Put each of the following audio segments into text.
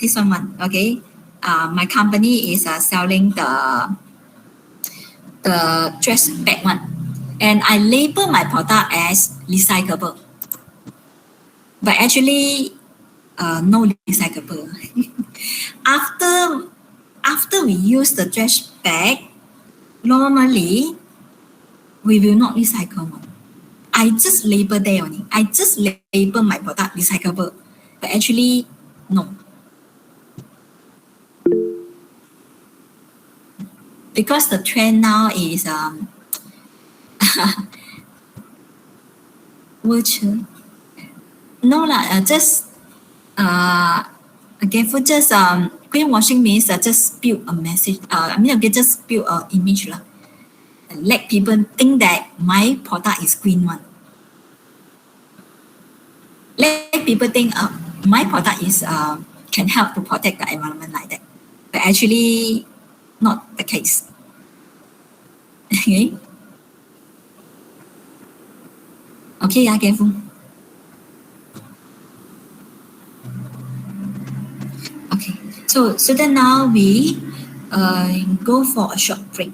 this one, okay. My company is selling the dress bag one, and I label my product as recyclable, but actually no recyclable. after after we use the dress bag, normally we will not recycle one. I just label there only. I just label my product recyclable, but actually no, because the trend now is virtual. No lah, just okay, for just greenwashing means just build a message. I mean, okay, just build an image lah. Let people think that my product is green one. Let people think my product is can help to protect the environment like that. But actually, not the case. Okay. Okay, yeah, careful. Okay. So then now we go for a short break.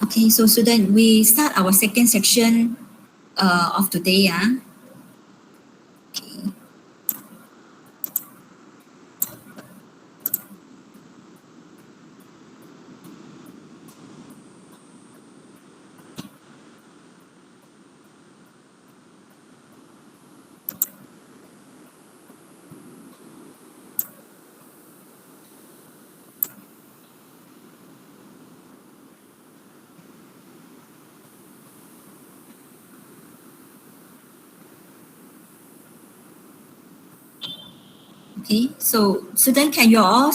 Okay, so student, we start our second section of today. Okay. Okay, so student, can you all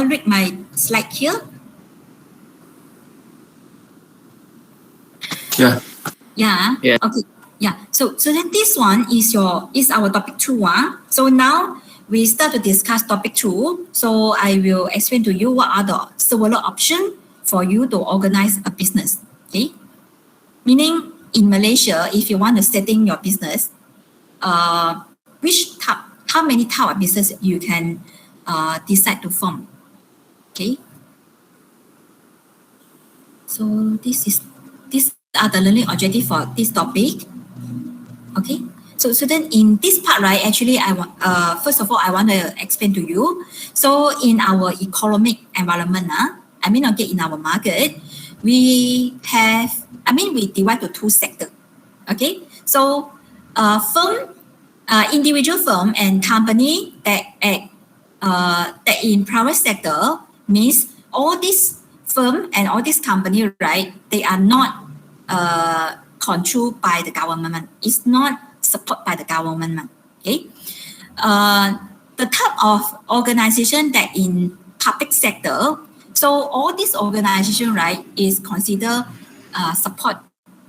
read my slide here? Yeah. Yeah. Yeah. Okay. Yeah. So then this one is our topic 2. So now we start to discuss topic 2. So I will explain to you what are the several options for you to organize a business. Okay. Meaning in Malaysia, if you want to setting your business, how many type of business you can decide to form. Okay. So these are the learning objective for this topic. Okay. So then in this part, right, actually I want first of all I want to explain to you. So in our economic environment, okay, in our market, we divide to two sectors. Okay. So individual firm and company that in private sector means all these firm and all these company, right, they are not controlled by the government. It's not supported by the government. Okay. The type of organization that in public sector, so all this organization, right, is considered support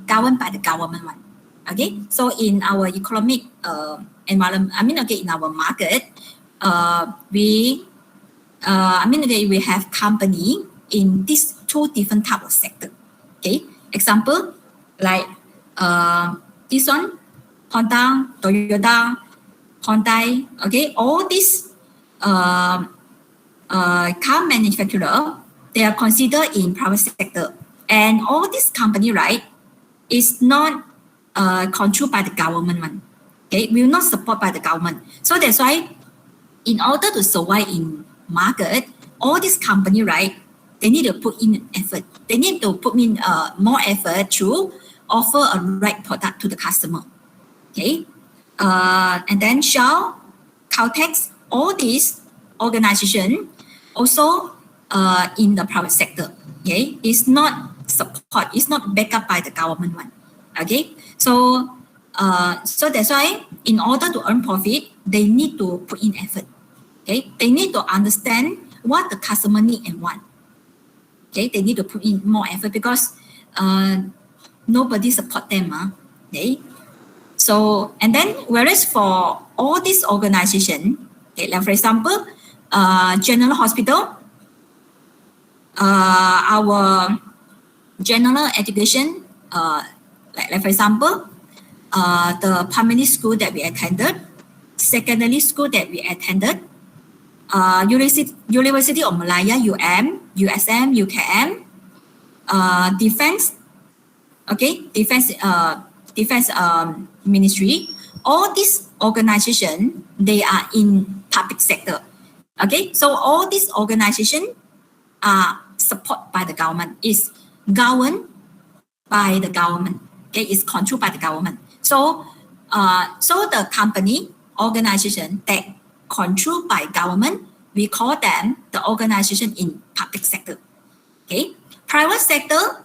governed by the government one. Okay. So in our economic environment, in our market, we we have company in these two different type of sector. Okay. Example, like this one, Honda, Toyota, Hyundai, okay, all these car manufacturer, they are considered in private sector. And all this company, right, is not controlled by the government one. Okay, will not support by the government. So that's why in order to survive in market, all this company, right, they need to put in effort. They need to put in more effort to offer a right product to the customer. Okay. And then Shell, Caltex, all these organization also in the private sector. Okay, it's not support, it's not backed up by the government one. Okay, so that's why in order to earn profit, they need to put in effort. Okay, they need to understand what the customer need and want. Okay, they need to put in more effort because nobody support them. Okay. So, and then whereas for all these organization, okay, like for example, General Hospital, our general education, like for example, the primary school that we attended, secondary school that we attended, University of Malaya, USM, UKM, defense, okay, defense ministry, all these organization, they are in public sector. Okay, so all these organization are supported by the government, is governed by the government. Okay, is controlled by the government. So the company organization that controlled by government, we call them the organization in public sector. Okay, private sector,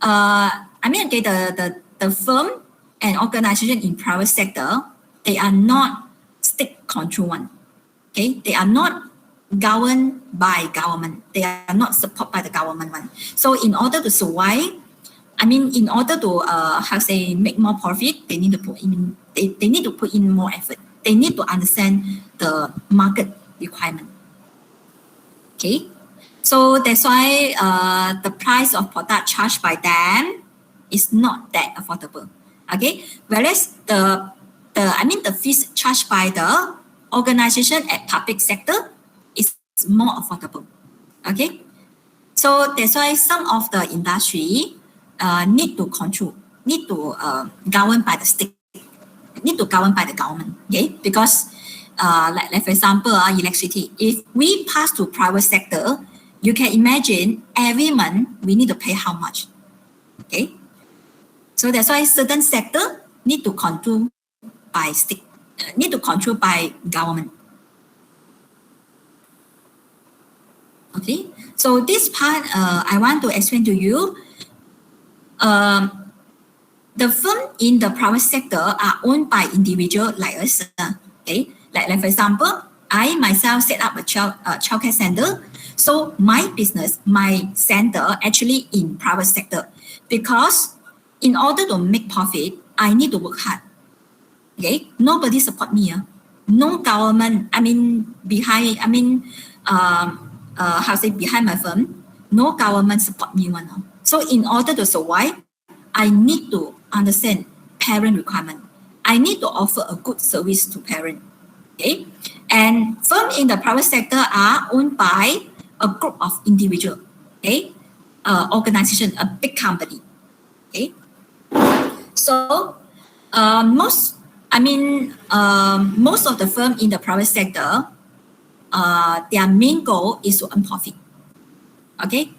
the firm and organization in private sector, they are not state control one. Okay, they are not governed by government. They are not supported by the government one. So in order to survive, in order to make more profit, they need to put in they need to put in more effort. They need to understand the market requirement. Okay, so that's why the price of product charged by them is not that affordable. Okay, whereas the fees charged by the organization at public sector is more affordable. Okay, So that's why some of the industry need to control, need to govern by the state, need to govern by the government. Okay, because like for example, electricity. If we pass to private sector, you can imagine every month we need to pay how much. Okay, so that's why certain sector need to control by state, need to control by government. Okay, so this part I want to explain to you. The firm in the private sector are owned by individual like us. Okay, like for example, I myself set up a childcare center. So my business, my center actually in private sector, because in order to make profit, I need to work hard. Okay, nobody support me. No government. Behind my firm, no government support me one. So in order to survive, I need to understand parent requirement. I need to offer a good service to parent. Okay, and firms in the private sector are owned by a group of individuals. Okay, organization, a big company. Okay, so most of the firms in the private sector, their main goal is to earn profit. Okay,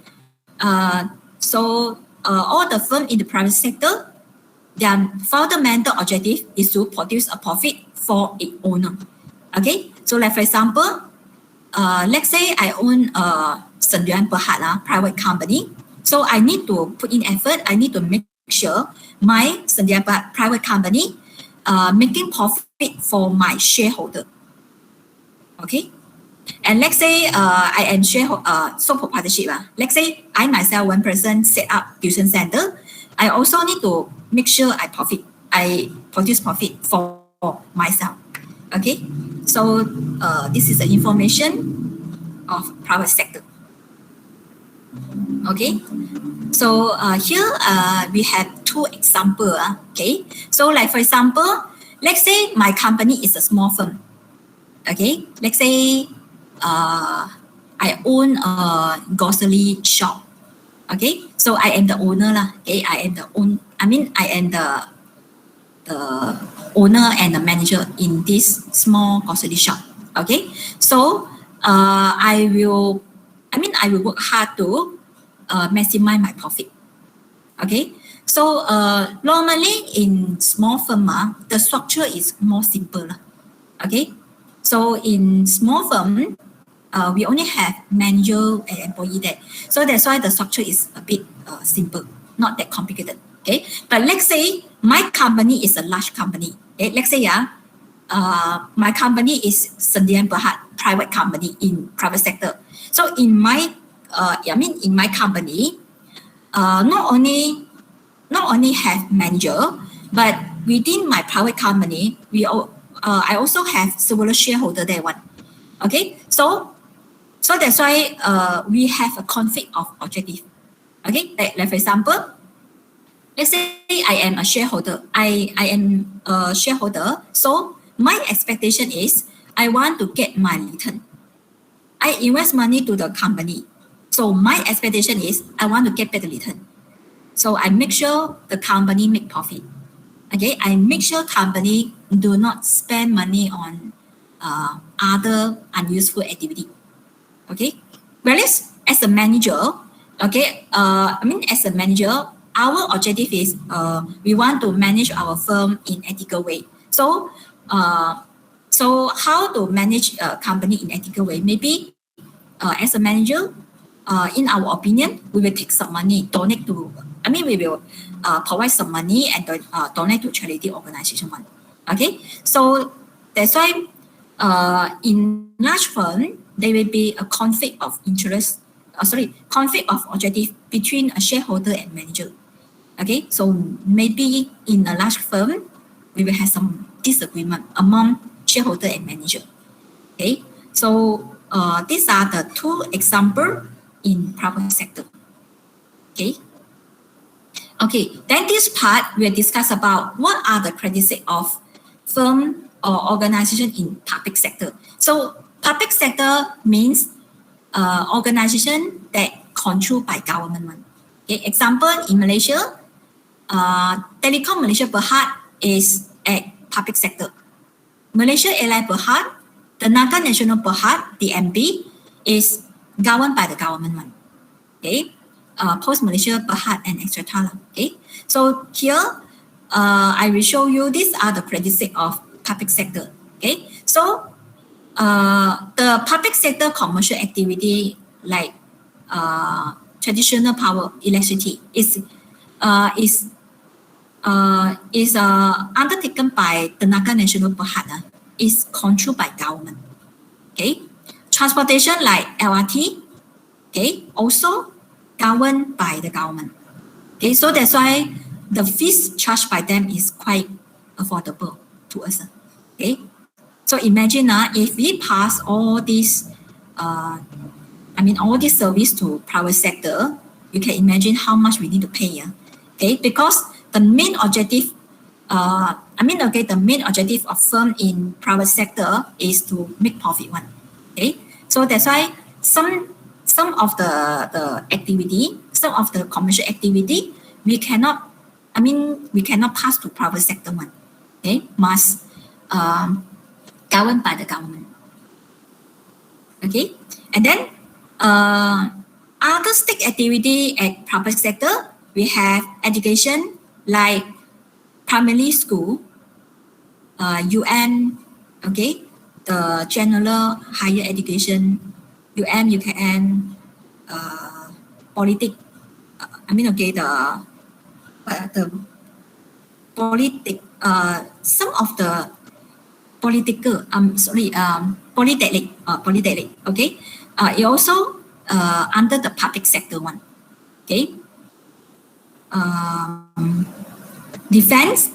so all the firms in the private sector, their fundamental objective is to produce a profit for its owner. Okay, so like for example, let's say I own Seng Yuan Berhad private company. So I need to put in effort. I need to make sure my Seng Yuan Berhad private company making profit for my shareholder. Okay, and let's say I am sole proprietorship. Let's say I myself, one person, set up tuition center. I also need to make sure I produce profit for myself. Okay, so this is the information of private sector. Okay, so here we have two examples. Okay, so like for example, let's say my company is a small firm. Okay, let's say I own a grocery shop. Okay, so I am the owner lah. Okay, I am the owner and the manager in this small grocery shop. Okay, so I will work hard to maximize my profit. Okay, so normally in small firm, the structure is more simple. Okay, so in small firm, we only have manager and employee there. So that's why the structure is a bit simple, not that complicated. Okay, but let's say my company is a large company. Okay, let's say my company is Seng Yuan Berhad private company in private sector. So in my company, not only have manager, but within my private company, I also have several shareholder there one. Okay, so that's why we have a conflict of objective. Okay, like for example, let's say I am a shareholder. I am a shareholder. So my expectation is I want to get my return. I invest money to the company. So my expectation is I want to get better return. So I make sure the company make profit. Okay, I make sure company do not spend money on other unuseful activity. Okay, whereas as a manager, as a manager, our objective is we want to manage our firm in ethical way. So how to manage a company in ethical way? Maybe as a manager, in our opinion, we will take some money, we will provide some money and donate to charity organization one. Okay, so that's why in large firm, there will be a conflict of interest, conflict of objective between a shareholder and manager. Okay, so maybe in a large firm, we will have some disagreement among shareholder and manager. Okay, so these are the two examples in private sector. Okay. Okay, then this part we'll discuss about what are the characteristics of firm or organization in public sector. So public sector means organization that controlled by government one. Okay, example in Malaysia, Telecom Malaysia Berhad is at public sector. Malaysia Airlines Berhad, Tenaga Nasional Berhad, TNB, is governed by the government one. Okay, Post Malaysia Berhad and Axiata. Okay, so here I will show you these are the characteristics of public sector. Okay, so the public sector commercial activity like traditional power, electricity is undertaken by Tenaga Nasional Berhad, is controlled by government. Okay, transportation like LRT, okay, also governed by the government. Okay, so that's why the fees charged by them is quite affordable to us. Okay, so imagine if we pass all these, all this service to private sector, you can imagine how much we need to pay. Okay, because the main objective, the main objective of firm in private sector is to make profit one. Okay, so that's why some of the activity, some of the commercial activity, we cannot pass to private sector one. Okay, must governed by the government. Okay, and then other state activity at private sector, we have education like primary school, okay, the general higher education, UKM, politic, the politic, some of the political, polytechnic, okay, it also under the public sector one, okay. Defense,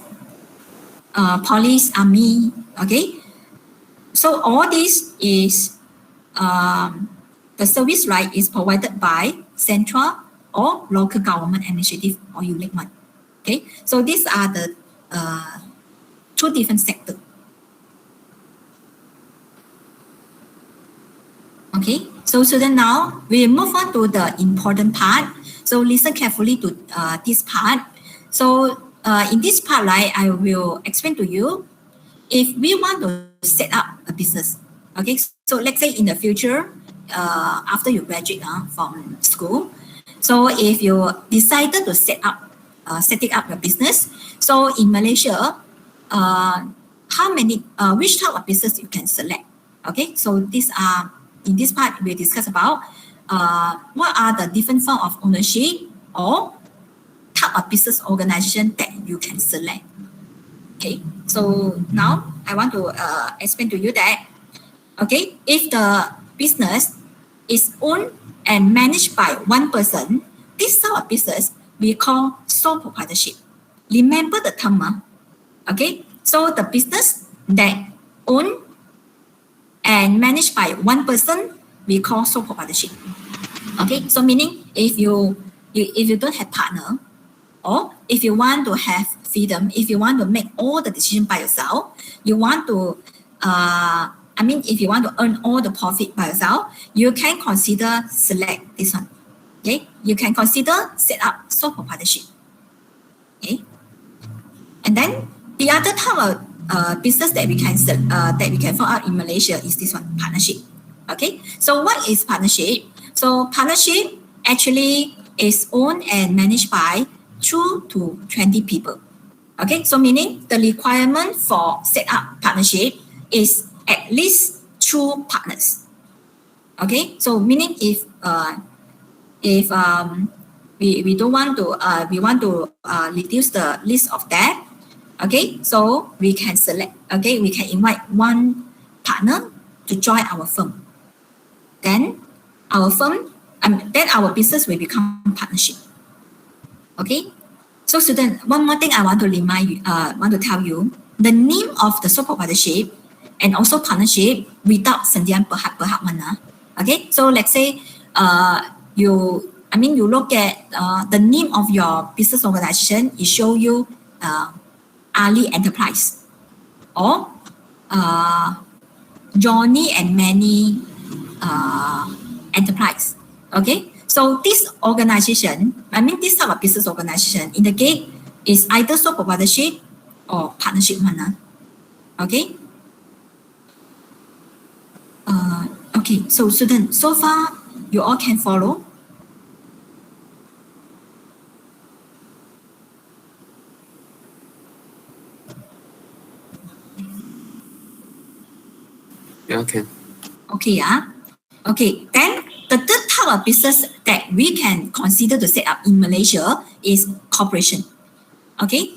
police, army, okay. So all this is the service right is provided by central or local government initiative or ULIC one. Okay, so these are the two different sectors. Okay, so student, now we move on to the important part. So listen carefully to this part. So in this part, right, I will explain to you if we want to set up a business. Okay, so let's say in the future, after you graduate from school, so if you decided to setting up your business, so in Malaysia, which type of business you can select? Okay, so these are, in this part, we discuss about what are the different form of ownership or type of business organization that you can select. Okay, so now I want to explain to you that, okay, if the business is owned and managed by one person, this type of business we call sole proprietorship. Remember the term, okay? So the business that owned and managed by one person, we call sole proprietorship. Okay, so meaning if you don't have partner, or if you want to have freedom, if you want to make all the decision by yourself, you want to, if you want to earn all the profit by yourself, you can consider select this one. Okay, you can consider set up sole proprietorship. Okay, and then the other type of business that we can find out in Malaysia is this one, partnership. Okay, so what is partnership? So partnership actually is owned and managed by 2 to 20 people. Okay, so meaning the requirement for set up partnership is at least 2 partners. Okay, so meaning if we don't want to we want to reduce the list of that. Okay, so we can select. Okay, we can invite one partner to join our firm. Then our firm, then our business will become partnership. Okay, so student, one more thing I want to remind you, want to tell you, the name of the sole proprietorship and also partnership without Sendirian Berhad one. Okay, so let's say you look at the name of your business organization, it show you Ali Enterprise or Johnny and Manny Enterprise. Okay, So this organization, this type of business organization indicate is either sole proprietorship or partnership one. Okay. Okay, so student, so far you all can follow. Yeah, okay. Okay, yeah. Okay, then the third type of business that we can consider to set up in Malaysia is corporation. Okay.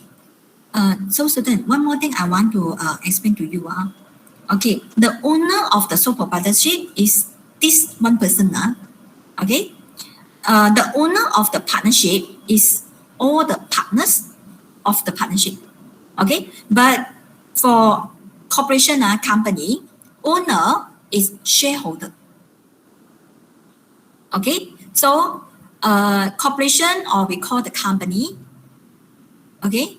So student, one more thing I want to explain to you. Okay, the owner of the sole proprietorship is this one person. Okay. The owner of the partnership is all the partners of the partnership. Okay, but for corporation company, owner is shareholder. Okay, so corporation, or we call the company, okay,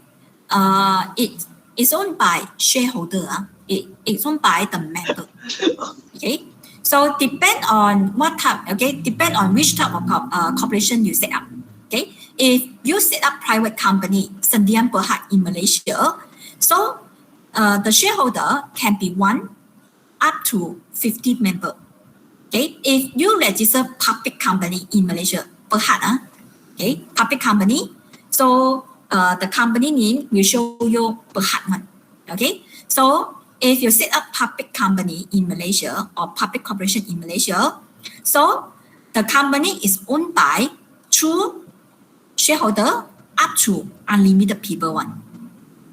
it is owned by shareholder. It's owned by the member. Okay, so depend on what type. Okay, depend on which type of corporation you set up. Okay, if you set up private company, Sdn Bhd in Malaysia, so the shareholder can be 1 up to 50 member. Okay, if you register public company in Malaysia, Bhd, okay, public company, so the company name will show you Bhd one. Okay, so if you set up public company in Malaysia or public corporation in Malaysia, so the company is owned by 2 shareholder up to unlimited people one.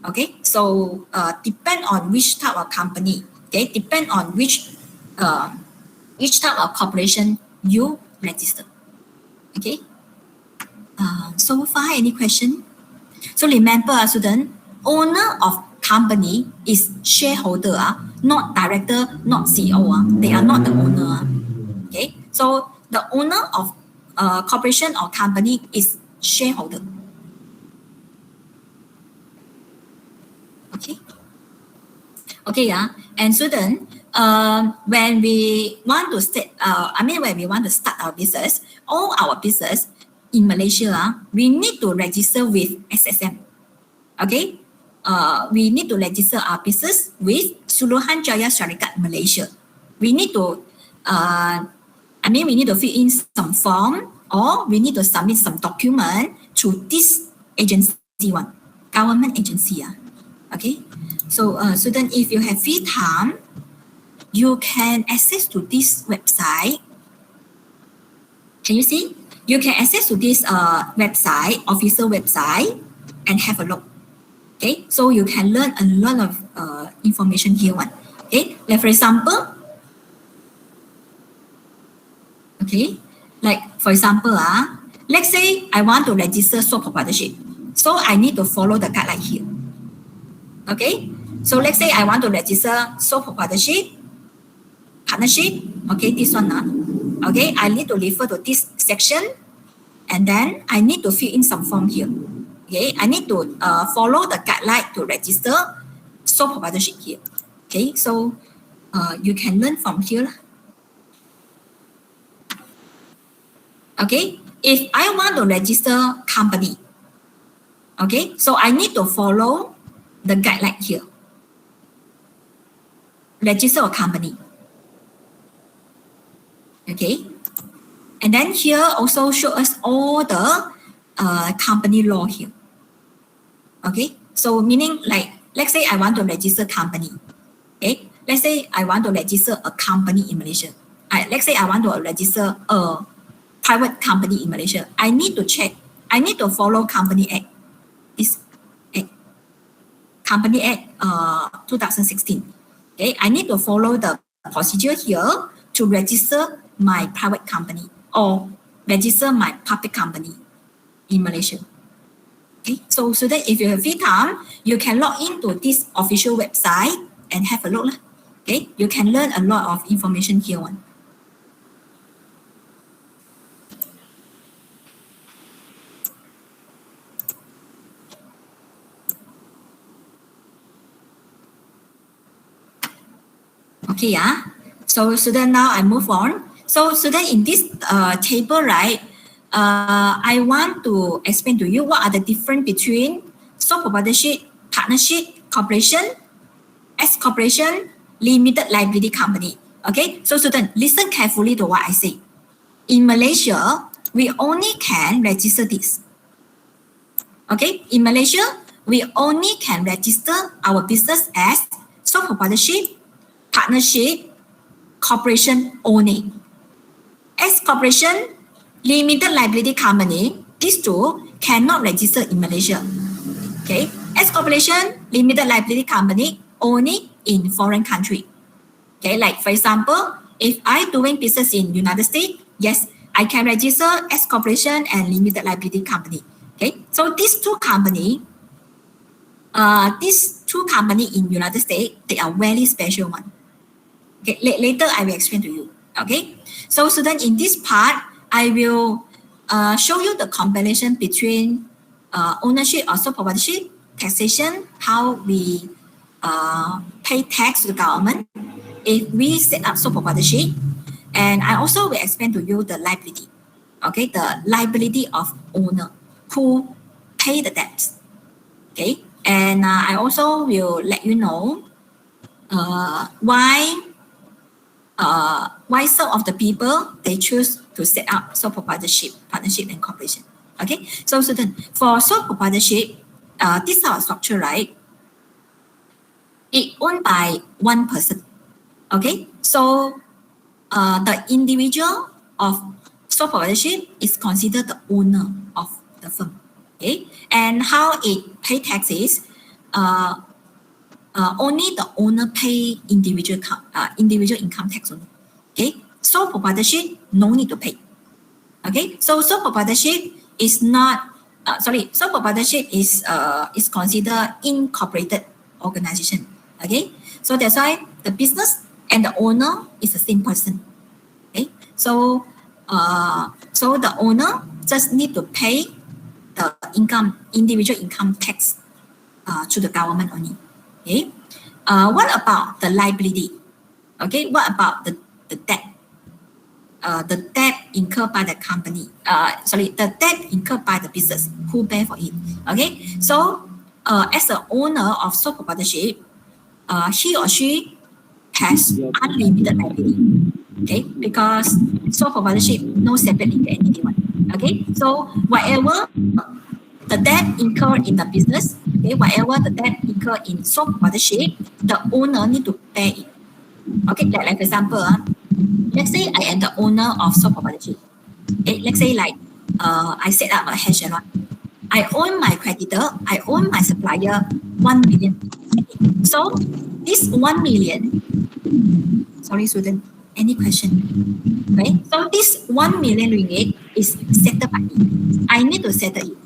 Okay, so depend on which type of company. Okay, depend on which type of corporation you register. Okay. So far, any question? So remember, student, owner of company is shareholder, not director, not CEO. They are not the owner. Okay. So the owner of corporation or company is shareholder. Okay. Okay, yeah. And student, when we want to when we want to start our business, all our business in Malaysia, we need to register with SSM. Okay. We need to register our business with Suruhanjaya Syarikat Malaysia. We need to, we need to fill in some form, or we need to submit some document to this agency one, government agency. Okay. So student, if you have free time, you can access to this website. Can you see? You can access to this website, official website, and have a look. Okay, so you can learn a lot of information here one. Okay, like for example, okay, like for example, let's say I want to register sole proprietorship, so I need to follow the guideline here. Okay, so let's say I want to register sole proprietorship, partnership. Okay, this one. Okay, I need to refer to this section, and then I need to fill in some form here. Okay, I need to follow the guideline to register sole proprietorship here. Okay, so you can learn from here. Okay, if I want to register company, okay, so I need to follow the guideline here. Register a company. Okay, and then here also show us all the company law here. Okay, so meaning like, let's say I want to register company. Okay, let's say I want to register a company in Malaysia. Let's say I want to register a private company in Malaysia. I need to check. I need to follow Company Act. This Act, Company Act 2016. Okay, I need to follow the procedure here to register my private company or register my public company in Malaysia. Okay, so that if you have free time, you can log into this official website and have a look. Okay, you can learn a lot of information here one. Okay, so student, now I move on. So student, in this table, right, I want to explain to you what are the difference between sole proprietorship, partnership, corporation, S corporation, limited liability company. Okay, so students, listen carefully to what I say. In Malaysia, we only can register this. Okay, in Malaysia, we only can register our business as sole proprietorship, partnership, corporation only. S corporation, limited liability company, these two cannot register in Malaysia. Okay, S corporation, limited liability company only in foreign country. Okay, like for example, if I doing business in United States, yes, I can register S corporation and limited liability company. Okay, so these two company in United States, they are very special one. Okay, later I will explain to you. Okay, so student, in this part, I will show you the combination between ownership or sole proprietorship, taxation, how we pay tax to the government if we set up sole proprietorship, and I also will explain to you the liability. Okay, the liability of owner who pay the debts. Okay, and I also will let you know why some of the people they choose to set up sole proprietorship, partnership, and corporation. Okay, so student, for sole proprietorship, this is our structure, right? It owned by one person. Okay, so the individual of sole proprietorship is considered the owner of the firm. Okay, and how it pay taxes? Only the owner pay individual income tax only. Okay, sole proprietorship no need to pay. Okay, so sole proprietorship is not sole proprietorship is considered incorporated organization. Okay, so that's why the business and the owner is the same person. Okay, so the owner just need to pay the individual income tax to the government only. Okay, what about the liability? Okay, what about the debt? The debt incurred by the company. The debt incurred by the business. Who pay for it? Okay, so as the owner of sole proprietorship, he or she has unlimited liability. Okay, because sole proprietorship no separate legal entity one. Okay, so whatever the debt incurred in the business, okay, whatever the debt incurred in sole proprietorship, the owner need to pay it. Okay, like for example, let's say I am the owner of sole proprietorship. Okay, let's say like I set up a hair salon. I own my creditor, I own my supplier 1 million. So this 1 million, sorry student, any question? Okay, so this 1 million ringgit is settled by me. I need to settle it.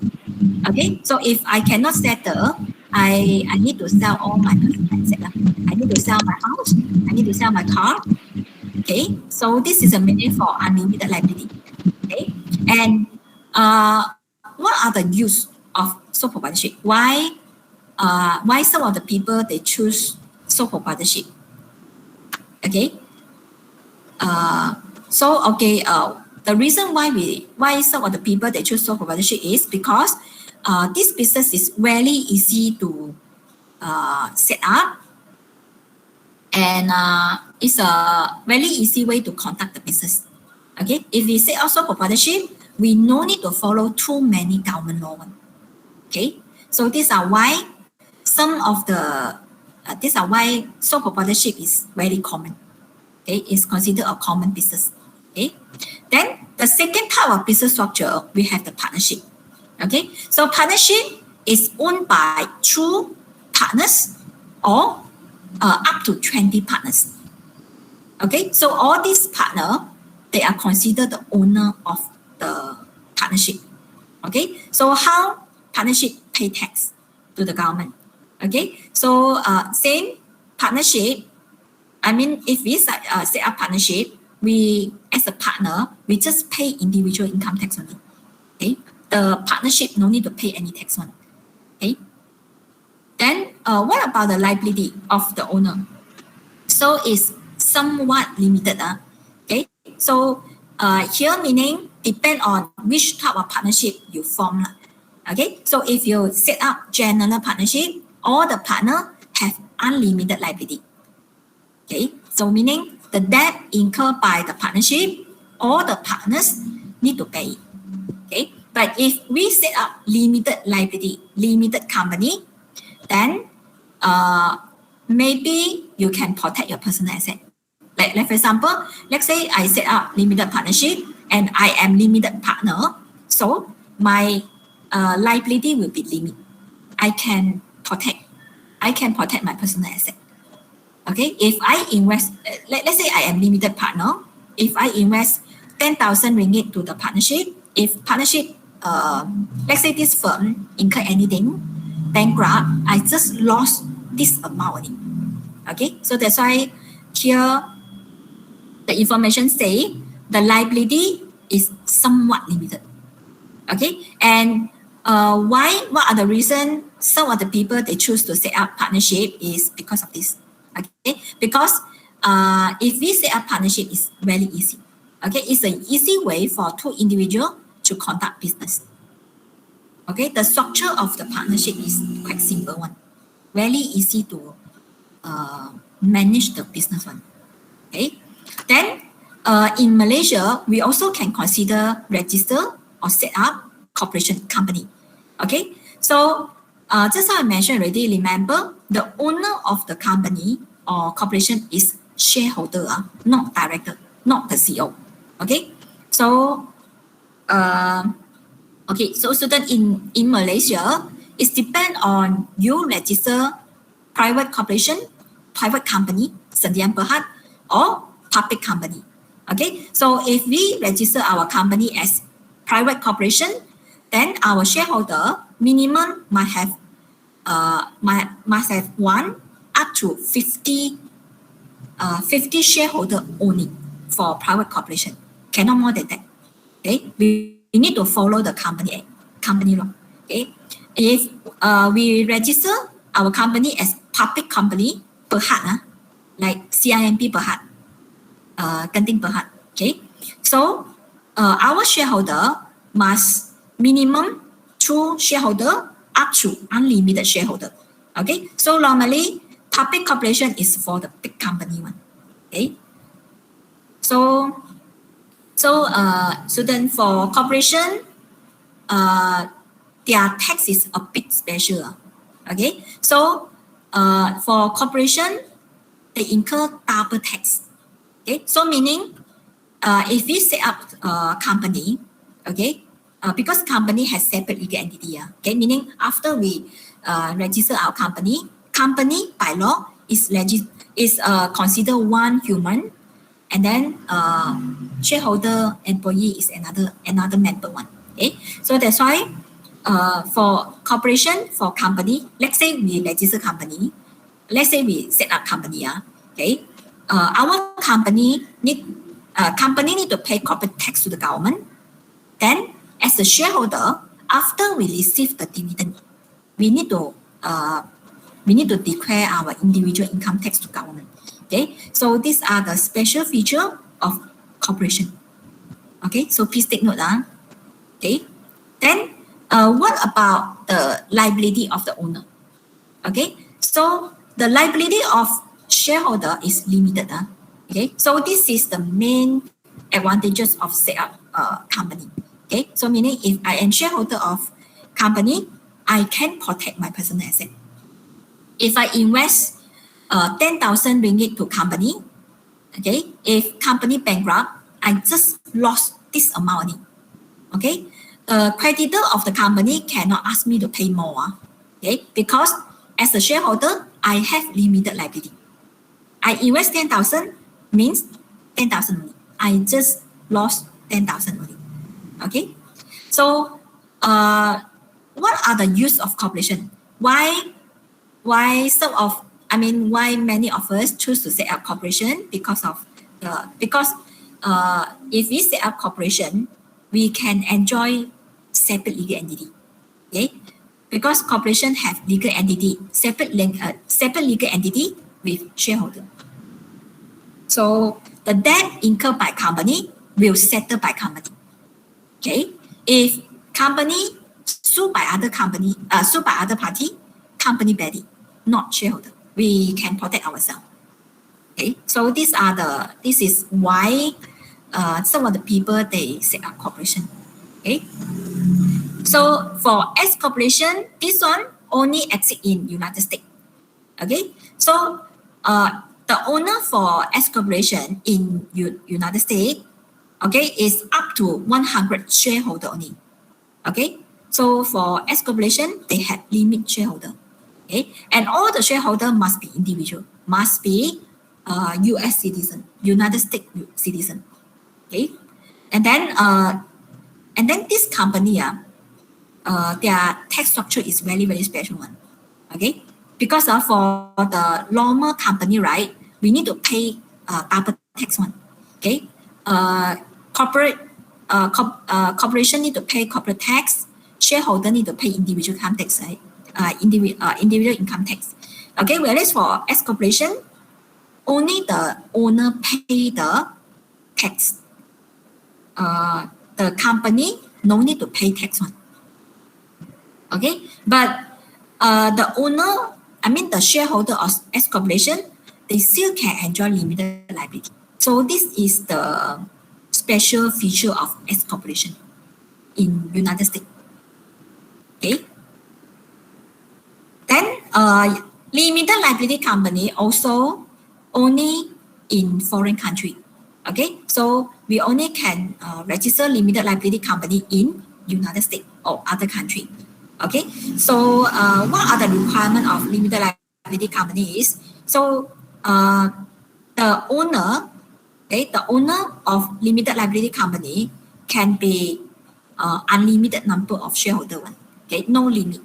Okay, so if I cannot settle, I need to sell all my personal assets. I need to sell my house, I need to sell my car. Okay, so this is a meaning for unlimited liability. Okay, and what are the use of sole proprietorship? Why some of the people they choose sole proprietorship? Okay, the reason why some of the people they choose sole proprietorship is because this business is very easy to set up, and it's a very easy way to conduct the business. Okay, if we set up sole proprietorship, we no need to follow too many government law. Okay, so these are why sole proprietorship is very common. Okay, it's considered a common business. Okay, then the second type of business structure, we have the partnership. Okay, so partnership is owned by 2 partners or up to 20 partners. Okay, so all these partners, they are considered the owner of the partnership. Okay, so how partnership pay tax to the government? Okay, so same partnership. I mean, if we set up partnership, we as a partner, we just pay individual income tax only. Okay, the partnership no need to pay any tax on. Okay, then what about the liability of the owner? So it's somewhat limited. Okay, so here meaning depend on which type of partnership you form. Okay, so if you set up general partnership, all the partner have unlimited liability. Okay, so meaning the debt incurred by the partnership, all the partners need to pay. Okay, but if we set up limited liability, limited company, then maybe you can protect your personal asset. Like for example, let's say I set up limited partnership and I am limited partner, so my liability will be limited. I can protect my personal asset. Okay, if I invest, let's say I am limited partner, if I invest 10,000 ringgit to the partnership, if partnership, let's say this firm incur anything, bankrupt, I just lost this amount. Okay, so that's why here the information say the liability is somewhat limited. Okay, and what are the reasons some of the people they choose to set up partnership is because of this. Okay, because if we set up partnership is very easy. Okay, it's an easy way for two individuals to conduct business. Okay, the structure of the partnership is quite simple one, very easy to manage the business one. Okay, then in Malaysia we also can consider register or set up corporation company. Okay, so just how I mentioned already, remember the owner of the company or corporation is shareholder, not director, not the CEO. Okay, so so student in Malaysia, it depends on you register private corporation, private company, Sdn Bhd, or public company. Okay, so if we register our company as private corporation, then our shareholder minimum must have one up to 50 shareholder only for private corporation. Cannot more than that. Okay, we need to follow the company law. Okay, if we register our company as public company, Berhad, like CIMB Berhad, Genting Berhad. Okay, so our shareholder must minimum 2 shareholder up to unlimited shareholder. Okay, so normally public corporation is for the big company one. Okay, so then for corporation, their tax is a bit special. Okay, so for corporation, they incur double tax. Okay, so meaning if we set up a company, okay, because company has separate legal entity, okay, meaning after we register our company by law is considered one human, and then shareholder employee is another member one. Okay, so that's why for corporation, for company, let's say we register company, let's say we set up company, okay, our company need to pay corporate tax to the government. Then as a shareholder, after we receive the dividend, we need to declare our individual income tax to government. Okay, so these are the special feature of corporation. Okay, so please take note. Okay, then what about the liability of the owner? Okay, so the liability of shareholder is limited. Okay, so this is the main advantages of set up a company. Okay, so meaning if I am shareholder of company, I can protect my personal asset. If I invest 10,000 ringgit to company, okay, if company bankrupt, I just lost this amount. Okay, creditor of the company cannot ask me to pay more. Okay, because as a shareholder, I have limited liability. I invest 10,000 means 10,000 only. I just lost 10,000 only. Okay, so what are the use of corporation? Why many of us choose to set up corporation? Because if we set up corporation, we can enjoy separate legal entity. Okay, because corporation have legal entity, separate legal entity with shareholder. So the debt incurred by company will settle by company. Okay, if company sued by other party, company body, not shareholder. We can protect ourselves. Okay, so this is why some of the people they set up corporation. Okay, so for S corporation, this one only exist in United States. Okay, so the owner for S corporation in United States, okay, is up to 100 shareholder only. Okay, so for S corporation, they have limit shareholder. Okay, and all the shareholder must be individual, must be U.S. citizen, United States citizen. Okay, and then this company their tax structure is very very special one. Okay, because for the normal company, right, we need to pay double tax one. Okay, corporation need to pay corporate tax, shareholder need to pay individual income tax, right? Individual income tax. Okay, whereas for S corporation, only the owner pay the tax. The company no need to pay tax one. Okay, but the owner, I mean the shareholder of S corporation, they still can enjoy limited liability. So this is the special feature of S corporation in United States. Okay. Then limited liability company also only in foreign country. Okay, so we only can register limited liability company in United States or other country. Okay, so what are the requirement of limited liability company is, so the owner, okay, the owner of limited liability company can be unlimited number of shareholder one. Okay, no limit.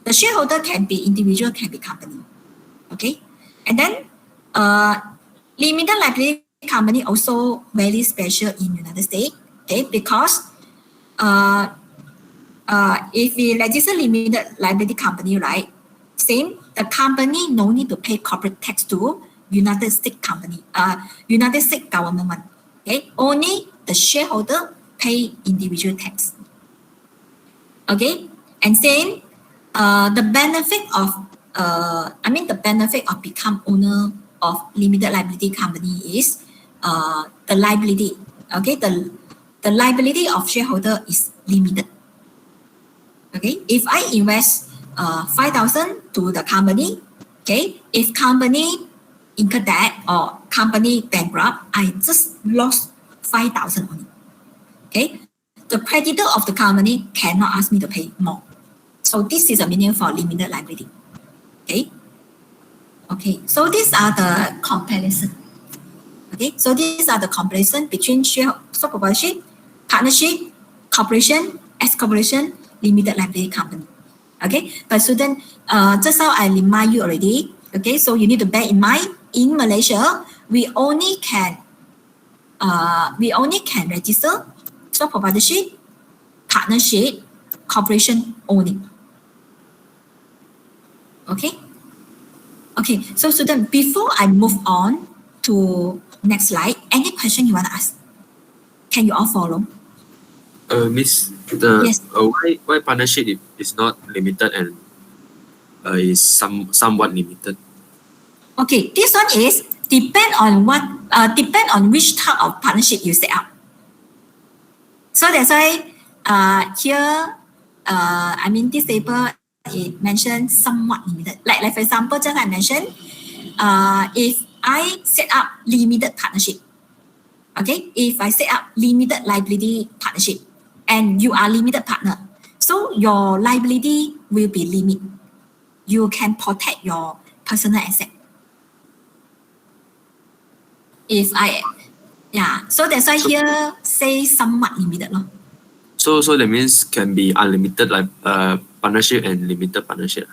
The shareholder can be individual, can be company. Okay, and then limited liability company also very special in United States. Okay, because if we register limited liability company, right, same, the company no need to pay corporate tax to United States company, United States government one. Okay, only the shareholder pay individual tax. Okay, and same, the benefit of the benefit of become owner of limited liability company is the liability. Okay, the liability of shareholder is limited. Okay, if I invest 5,000 to the company, okay, if company incur debt or company bankrupt, I just lost 5,000 only. Okay, the creditor of the company cannot ask me to pay more. So this is a meaning for limited liability. Okay. Okay, so these are the comparison. Okay, so these are the comparison between sole proprietorship, partnership, corporation, S corporation, limited liability company. Okay, but student, just now I remind you already. Okay, so you need to bear in mind, in Malaysia, we only can register sole proprietorship, partnership, corporation only. Okay. Okay, so student, before I move on to next slide, any question you want to ask? Can you all follow? Miss, Yes. Why partnership is not limited and is somewhat limited? Okay, this one is depend on which type of partnership you set up. So that's why here this table it mentioned somewhat limited. Like for example, just I mentioned, if I set up limited partnership, okay, if I set up limited liability partnership, and you are limited partner, so your liability will be limited. You can protect your personal asset. So that's why here say somewhat limited. No? So that means can be unlimited like partnership and limited partnership.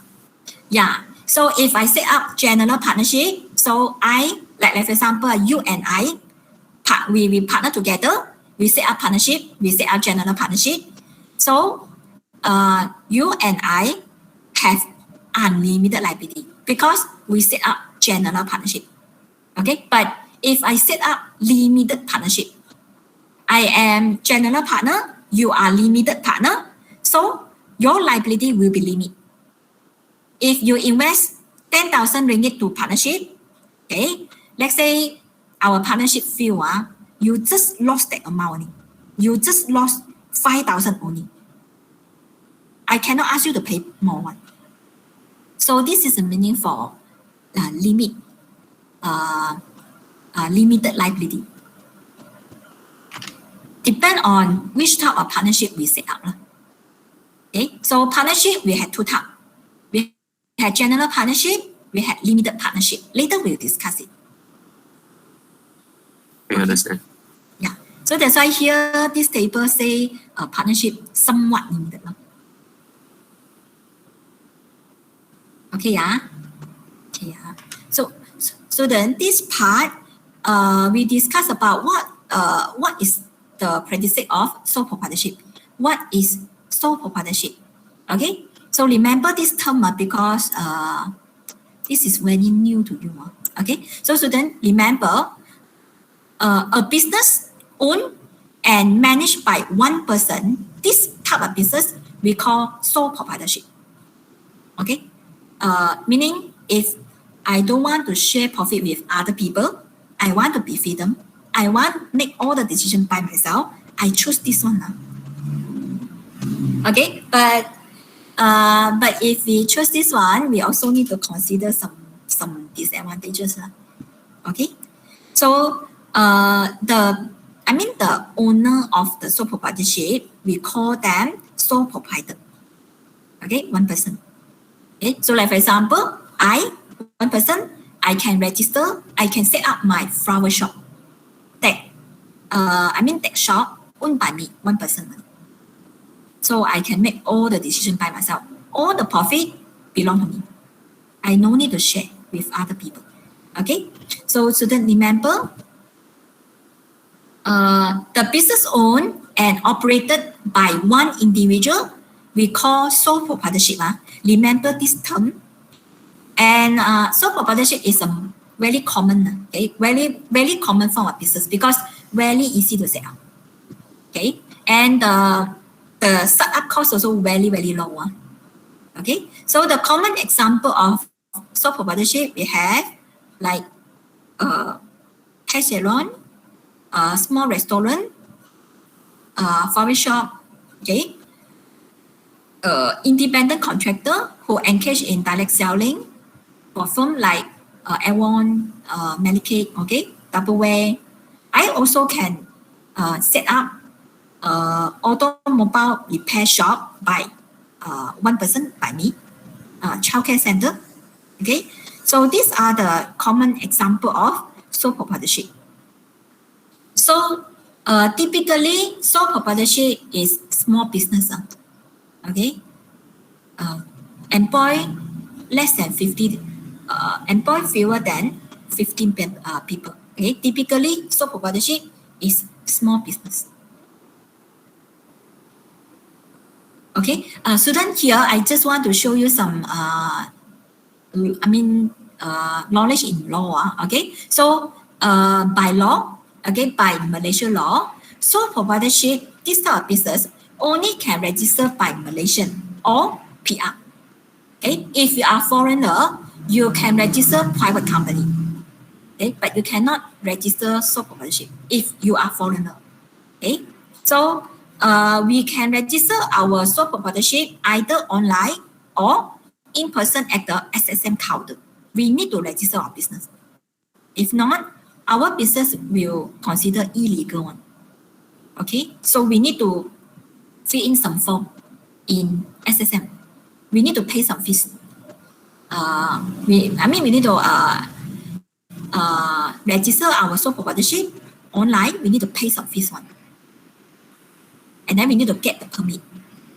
Yeah. So if I set up general partnership, so I like for example you and I, we partner together. We set up partnership. We set up general partnership. So you and I have unlimited liability because we set up general partnership. Okay, but if I set up limited partnership, I am general partner, you are limited partner, so your liability will be limited. If you invest 10,000 ringgit to partnership, okay, let's say our partnership fail, you just lost that amount only. You just lost 5,000 only. I cannot ask you to pay more one. So this is the meaning for limited liability. Depend on which type of partnership we set up. Okay, so partnership we had two types. We had general partnership, we had limited partnership. Later we'll discuss it. I understand. Yeah, so that's why here this table say partnership somewhat limited. Okay, yeah. Okay, yeah. So then this part, we discuss about what is the predicate of sole proprietorship. What is sole proprietorship? Okay, so remember this term because this is very new to you. Okay, so then remember a business owned and managed by one person. This type of business we call sole proprietorship. Okay, meaning if I don't want to share profit with other people, I want to be freedom. I want to make all the decisions by myself. I choose this one. Okay, but if we choose this one, we also need to consider some disadvantages. Okay, so the owner of the sole proprietorship, we call them sole proprietor. Okay, one person. Okay, so like for example, one person, I can register, I can set up my flower shop. That shop owned by me, one person. So I can make all the decisions by myself. All the profit belong to me. I no need to share with other people. Okay, so then remember, the business owned and operated by one individual, we call sole proprietorship. Remember this term. And sole proprietorship is a very common, okay, very common form of business because very easy to set up. Okay, and the startup cost also very low. Okay, so the common example of sole proprietorship we have like hair salon, small restaurant, flower shop. Okay, independent contractor who engage in direct selling for firm like Avon, Medicate, okay, Tupperware. I also can set up automobile repair shop by one person, by me, childcare center. Okay, so these are the common example of sole proprietorship. So typically, sole proprietorship is small business. Okay, employ less than 50, employ fewer than 15 people. Okay, typically, sole proprietorship is small business. Okay, so then here I just want to show you some, knowledge in law. Okay, so by law, okay, by Malaysia law, sole proprietorship, this type of business only can register by Malaysian or PR. Okay, if you are foreigner, you can register private company. Okay, but you cannot register sole proprietorship if you are foreigner. Okay, so we can register our sole proprietorship either online or in person at the SSM counter. We need to register our business. If not, our business will consider illegal one. Okay, so we need to fill in some form in SSM. We need to pay some fees. We need to register our sole proprietorship online. We need to pay some fees one. And then we need to get the permit.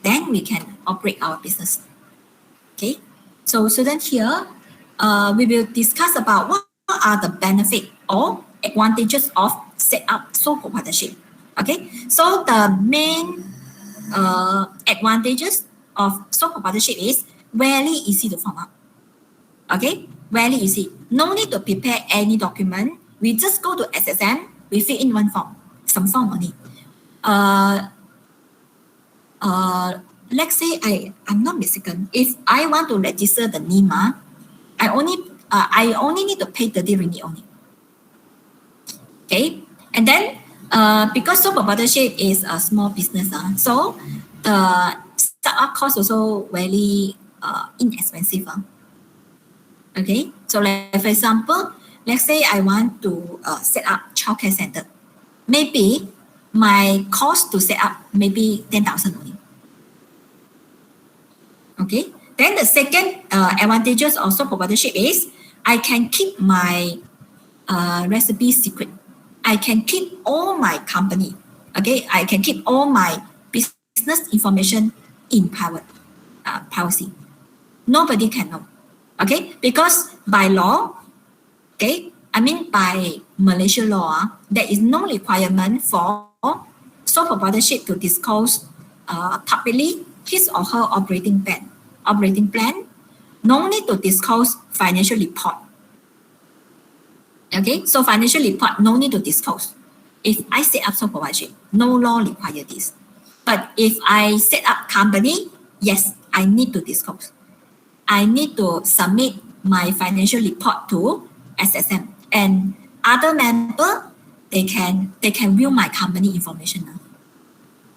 Then we can operate our business. Okay, so then here, we will discuss about what are the benefits or advantages of set up sole proprietorship. Okay, so the main advantages of sole proprietorship is very easy to form up. Okay, very easy. No need to prepare any document. We just go to SSM, we fill in one form, some form only. uh, let's say I'm not mistaken. If I want to register the NIMA, I only need to pay 30 ringgit only. Okay, and then because sole proprietorship is a small business, so the startup cost also very inexpensive. Okay, so like for example, let's say I want to set up childcare center. Maybe my cost to set up maybe 10,000 only. Okay, then the second advantages of sole proprietorship is I can keep my recipe secret. I can keep all my company. Okay, I can keep all my business information in privacy. Nobody can know. Okay, because by law, okay, I mean by Malaysia law, there is no requirement for sole proprietorship to disclose publicly his or her operating plan. No need to disclose financial report. Okay, so financial report no need to disclose. If I set up sole proprietorship, no law require this. But if I set up company, yes, I need to disclose. I need to submit my financial report to SSM, and other member they can view my company information.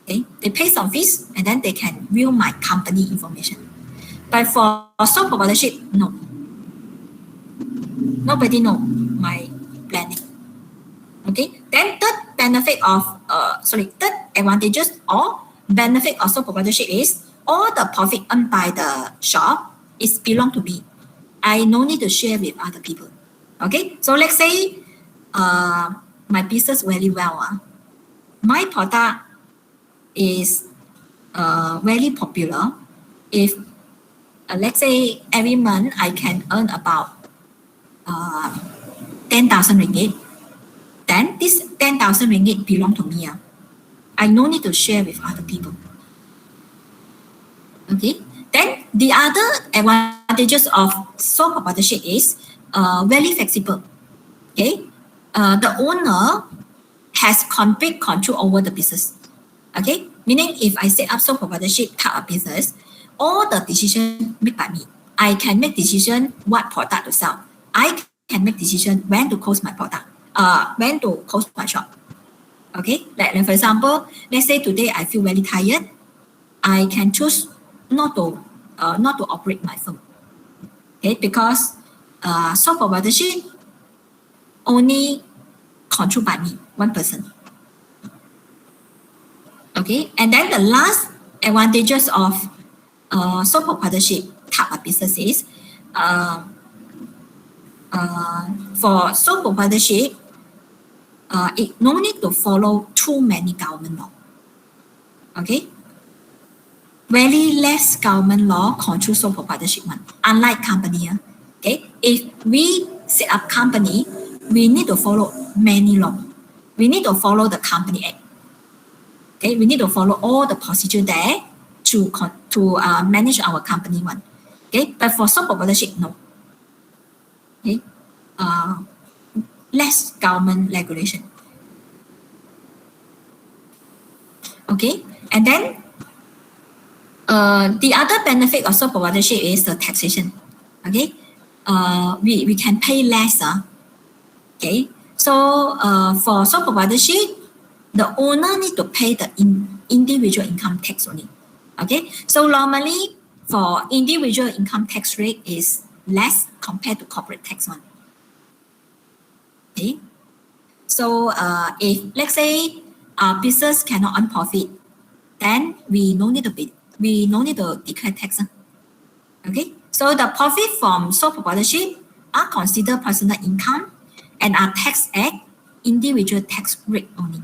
Okay, they pay some fees and then they can view my company information. But for sole proprietorship, no. Nobody know my planning. Okay, then third advantages or benefit of sole proprietorship is all the profit earned by the shop is belong to me. I no need to share with other people. Okay, so let's say my business very well. My product is very popular. If let's say every month I can earn about 10,000 ringgit, then this 10,000 ringgit belong to me. I no need to share with other people. Okay, then the other advantages of sole proprietorship is very flexible. Okay, the owner has complete control over the business. Okay, meaning if I set up sole proprietorship type of business, all the decision made by me. I can make decision what product to sell. I can make decision when to close my product, when to close my shop. Okay, like for example, let's say today I feel very tired, I can choose not to operate my firm. Okay, because sole proprietorship only controlled by me, one person. Okay, and then the last advantages of sole proprietorship type of business is for sole proprietorship, it no need to follow too many government law. Okay, very less government law control sole proprietorship one. Unlike company, okay, if we set up company, we need to follow many law. We need to follow the Company Act. Okay, we need to follow all the procedure there to manage our company one. Okay, but for sole proprietorship, no. Okay, less government regulation. Okay, and then the other benefit of sole proprietorship is the taxation. Okay, we can pay less. Okay, so for sole proprietorship, the owner need to pay the individual income tax only. Okay, so normally for individual income tax rate is less compared to corporate tax one. Okay, so if let's say our business cannot earn profit, then we no need to declare tax. Okay, so the profit from sole proprietorship are considered personal income and are taxed at individual tax rate only.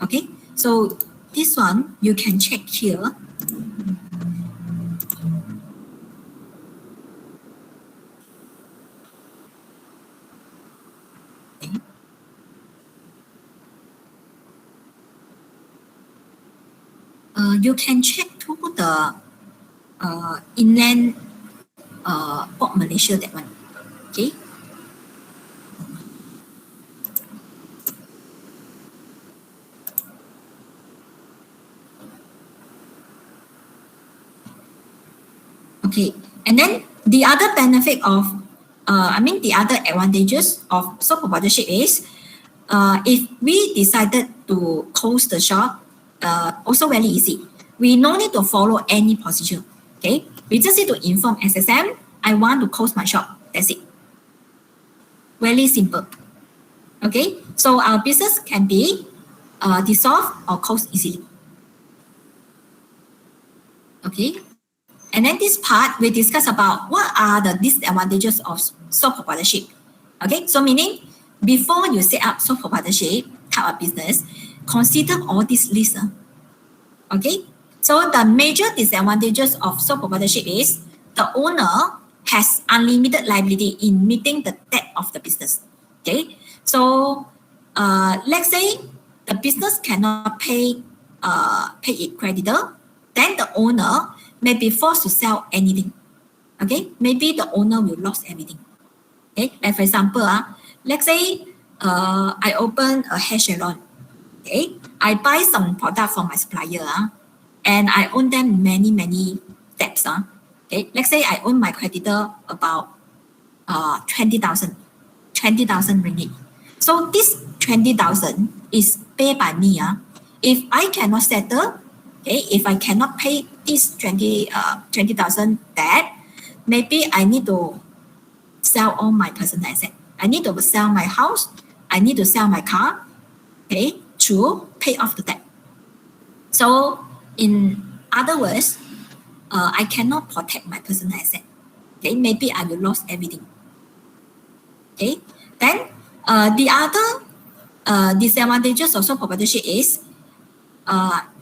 Okay, so this one you can check here. You can check to the inland port Malaysia, that one. Okay. Okay, and then the other benefit of, the other advantages of sole proprietorship is, if we decided to close the shop, also very easy. We no need to follow any procedure. Okay, we just need to inform SSM, I want to close my shop. That's it. Very simple. Okay, so our business can be dissolved or closed easily. Okay, and then this part we discuss about what are the disadvantages of sole proprietorship. Okay, so meaning before you set up sole proprietorship type of business, consider all these lists. Okay, so the major disadvantages of sole proprietorship is the owner has unlimited liability in meeting the debt of the business. Okay, so let's say the business cannot pay its creditor, then the owner may be forced to sell anything. Okay, maybe the owner will lose everything. Okay, like for example, let's say I open a hair salon. Okay, I buy some product from my supplier, and I own them many debts. Okay, let's say I own my creditor about 20,000 ringgit. So this 20,000 is paid by me. If I cannot settle, okay, if I cannot pay this 20,000 debt, maybe I need to sell all my personal assets. I need to sell my house. I need to sell my car, okay, to pay off the debt. So in other words, I cannot protect my personal asset. Okay, maybe I will lose everything. Okay, then the other disadvantages of sole proprietorship is,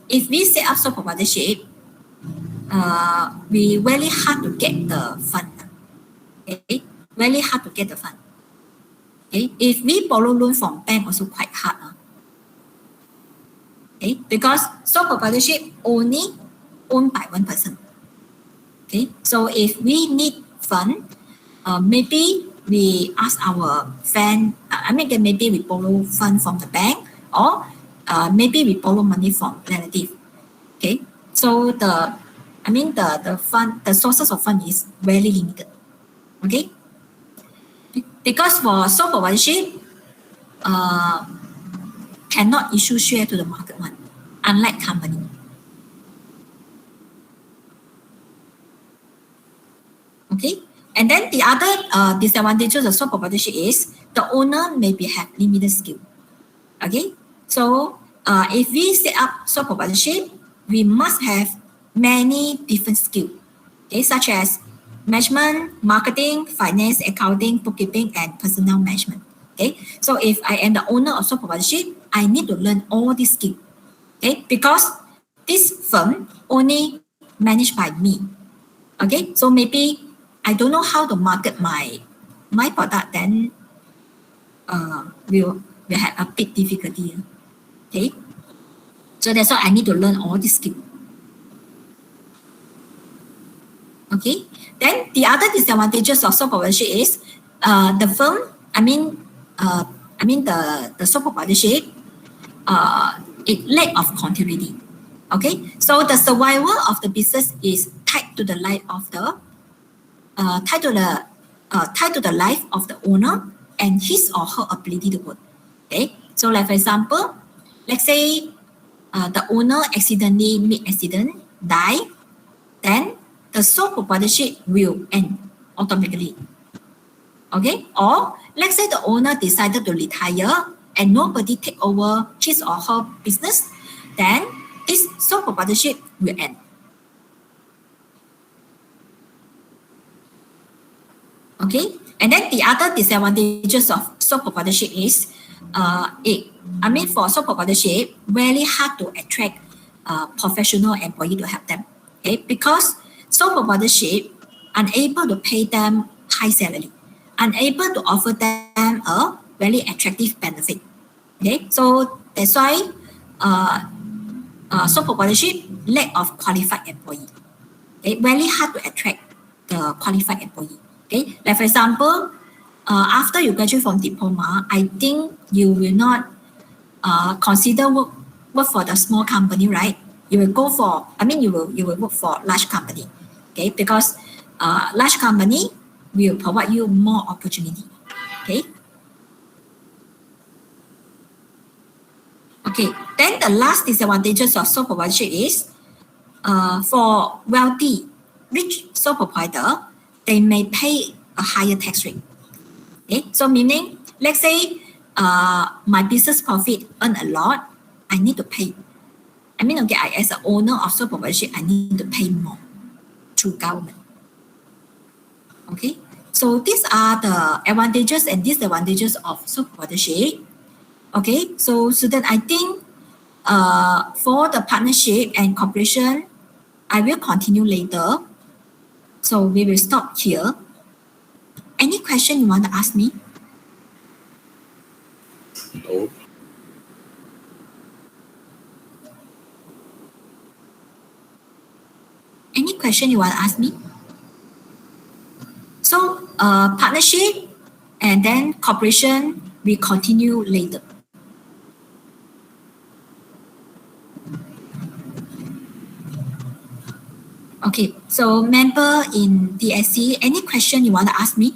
if we set up sole proprietorship, we very hard to get the fund. Okay, very hard to get the fund. Okay, if we borrow loan from bank, also quite hard. Okay, because sole proprietorship only owned by one person. Okay, so if we need fund, maybe we ask our friend, maybe we borrow fund from the bank, or maybe we borrow money from relative. Okay, so the fund, the sources of fund is very limited. Okay, because for sole proprietorship, cannot issue share to the market one, unlike company. Okay, and then the other disadvantages of sole proprietorship is the owner maybe have limited skill. Okay, so if we set up sole proprietorship, we must have many different skills, okay, such as management, marketing, finance, accounting, bookkeeping, and personnel management. Okay, so if I am the owner of sole proprietorship, I need to learn all these skills. Okay, because this firm only managed by me. Okay, so maybe I don't know how to market my product, then we'll have a bit difficulty. Okay, so that's why I need to learn all these skills. Okay, then the other disadvantages of sole proprietorship is the firm, the sole proprietorship, it lack of continuity. Okay, so the survival of the business is tied to the life of the life of the owner and his or her ability to work. Okay, so like for example, let's say the owner accidentally meet accident, die, then the sole proprietorship will end automatically. Okay, or let's say the owner decided to retire and nobody take over his or her business, then this sole proprietorship will end. Okay, and then the other disadvantages of sole proprietorship is, for sole proprietorship, very hard to attract professional employee to help them. Okay, because sole proprietorship unable to pay them high salary, unable to offer them a very attractive benefit. Okay, so that's why sole proprietorship lack of qualified employee. Okay, very hard to attract the qualified employee. Okay, like for example, after you graduate from diploma, I think you will not consider work for the small company, right? You will go for, you will work for large company. Okay, because large company will provide you more opportunity. Okay. Okay. Then the last disadvantages of sole proprietorship is for wealthy, rich sole proprietor, they may pay a higher tax rate. Okay. So meaning, let's say my business profit earn a lot, I need to pay. I mean, okay, as an owner of sole proprietorship, I need to pay more to government. Okay, so these are the advantages and disadvantages of sole proprietorship. Okay, so student, I think for the partnership and cooperation, I will continue later. So we will stop here. Any question you want to ask me? No. Any question you want to ask me? So partnership and then cooperation, we continue later. Okay, so member in DSC, any question you want to ask me?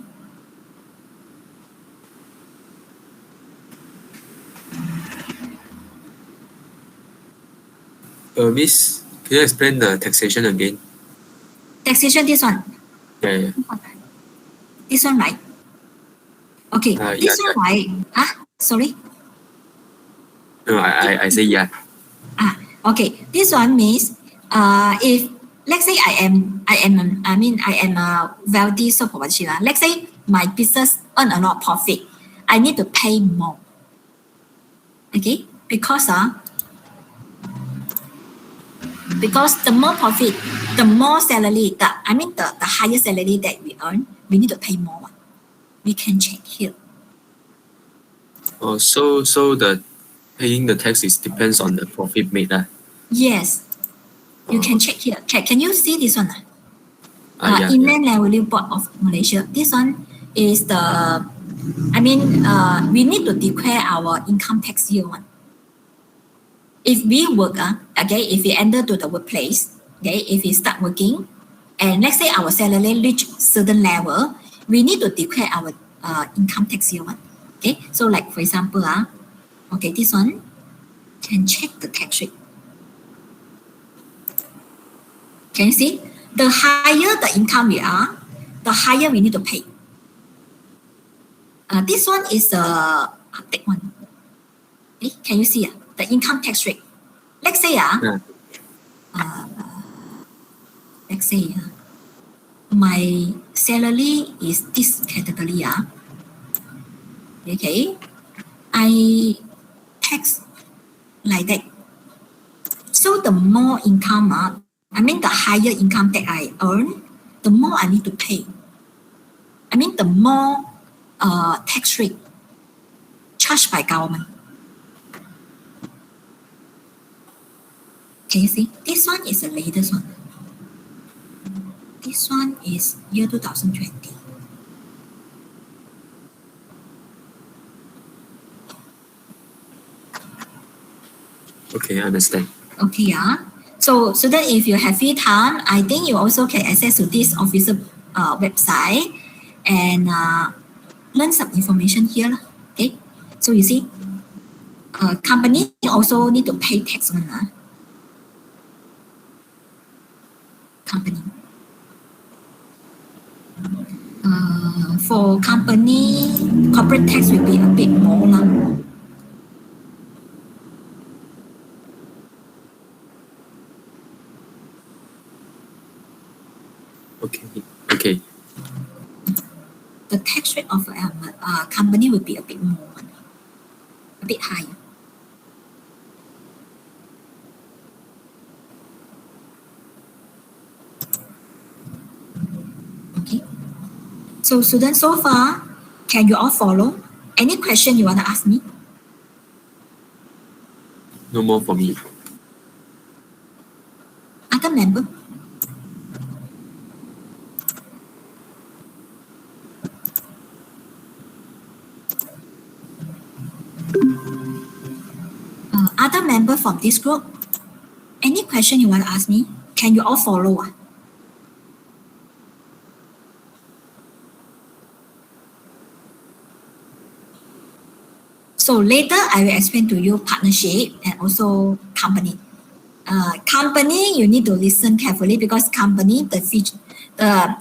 Miss, can you explain the taxation again? Taxation, this one. Yeah. This one, right? Okay, this Yeah. one, right? Sorry. No, I say yeah. Okay, this one means if let's say I am a wealthy sole proprietor. Let's say my business earn a lot of profit, I need to pay more. Okay, because the more profit, the more salary, the higher salary that we earn, we need to pay more. We can check here. Oh, so the paying the tax is depends on the profit made. Yes. You can check here. Can you see this one? Yeah. Inland Revenue Board of Malaysia. This one is the, we need to declare our income tax year one. If we work, if we enter to the workplace, if we start working, and let's say our salary reach certain level, we need to declare our income tax year one. Okay, so like for example, this one can check the tax rate. Can you see? The higher the income we are, the higher we need to pay. This one is the update one. Okay, can you see the income tax rate? Let's say my salary is this category. Okay, I tax like that. So the more income, the higher income that I earn, the more I need to pay. The more tax rate charged by government. Can you see? This one is the latest one. This one is year 2020. Okay, I understand. Okay, so that if you have free time, I think you also can access to this official website and learn some information here. Okay, so you see, company also need to pay tax one. Company. For company, corporate tax will be a bit more. Okay. The tax rate of a company will be a bit more, a bit higher. Okay. So students, so far, can you all follow? Any question you want to ask me? No more for me. Other member? Other member from this group? Any question you want to ask me? Can you all follow? So later I will explain to you partnership and also company. Company, you need to listen carefully because company, the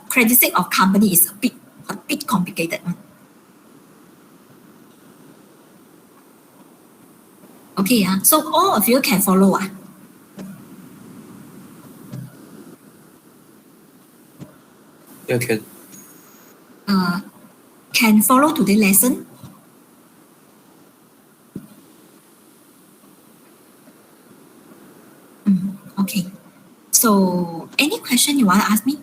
characteristic of company is a bit complicated. Okay, so all of you can follow. Yeah, can. Can follow today's lesson. Okay. So any question you want to ask me?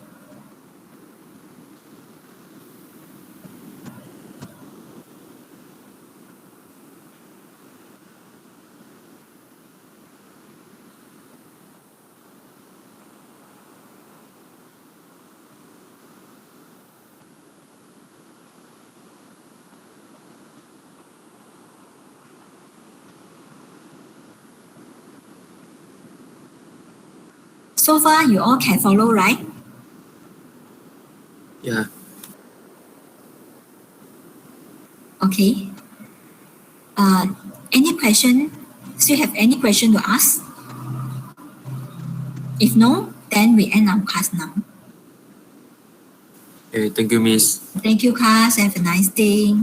So far, you all can follow, right? Yeah. Okay. Any question? Still have any question to ask? If no, then we end our class now. Okay, thank you, Miss. Thank you, class. Have a nice day.